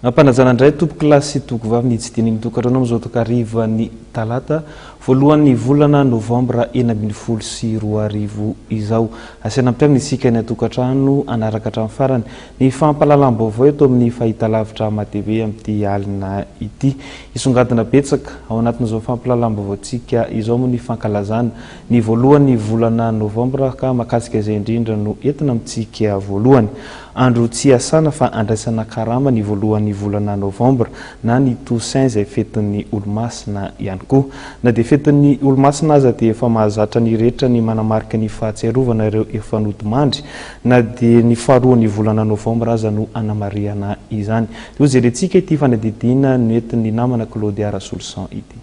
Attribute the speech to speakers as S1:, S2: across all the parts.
S1: Ampanajana indray tompo-kilasy tokovavy nitsidiny mitokatranao amin'izao tokariva ny talata voalohan'ny volana novambra 2024 izao. Asiana ampiarina isika ny atokantrano anaraka hatramin'ny farany ny fampahalalam-baovao eto amin'ny fahitalavitra mateve amin'ity alina ity. Isongadina betsaka ao anatin'izao fampahalalam-baovaontsika izao moa ny fankalazana ny voalohan'ny volana novambra ka mahakasika izay indrindra no entina amintsika voalohany. Andro tsy asana fa andraisana karama ny voalohan'ny volana novambra na ny Toussaint izay fetin'ny olo-masina ihany koa. Na dia fetin'ny olo-masina aza dia efa mahazatra ny rehetra ny manamarika ny fahatsiarovana ireo efa nodimandry na dia ny faharoan'ny volana novambra aza no anamariana izany. Io jerentsika ity fanadidina no entin'ny namana Claudia Rasolsan ity.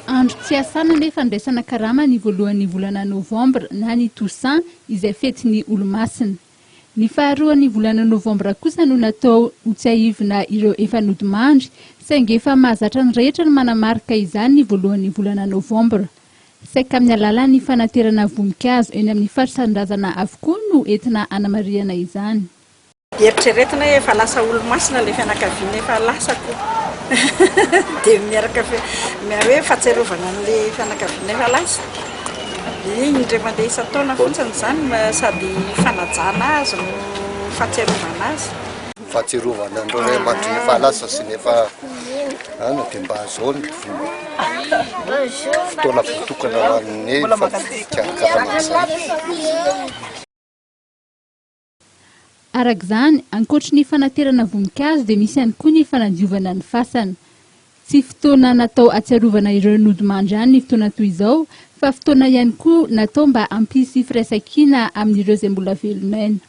S2: Andro tsy asana nefa andraisana karama ny voalohan'ny volana novambra na ny Toussaint izay fetin'ny olo-masina. Ny faharoan'ny volana novambra kosa no natao ho tsiahivina ireo efa nodimandry saingy efa mahazatra ny rehetra ny manamarika izany ny voalohan'ny volana novambra. Saika amin'ny alalan'ny fanaterana voninkazo eny amin'ny faritsan-drazana avokoa no entina anamariana izany.
S3: Eritreretina efa lasa olo-masina ilay fianakaviana efa lasako. Dia miaraka hoe fahatsiarovana an'ilay fianakaviana efa lasa. Iny indray mandeha isan-taona fotsiny izany sady fanajana azy no fahatsiarovana azy.
S4: Fahatsiarovana andreo ray aman-dreny efa lasa sy nefa ano dia mba zao ny fotoana voatokana ho an'ny fikarakarana izany.
S2: Arak'izany, ankoatra ny fanaterana voninkazo dia misy ihany koa ny fanadiovana ny fasana. Tsy fotoana natao atsiarovana ireo nodimandry ihany ny fotoana toy izao, fa fotoana ihany koa natao mba hampisy firaisan-kina amin'ireo izay mbola velonaina.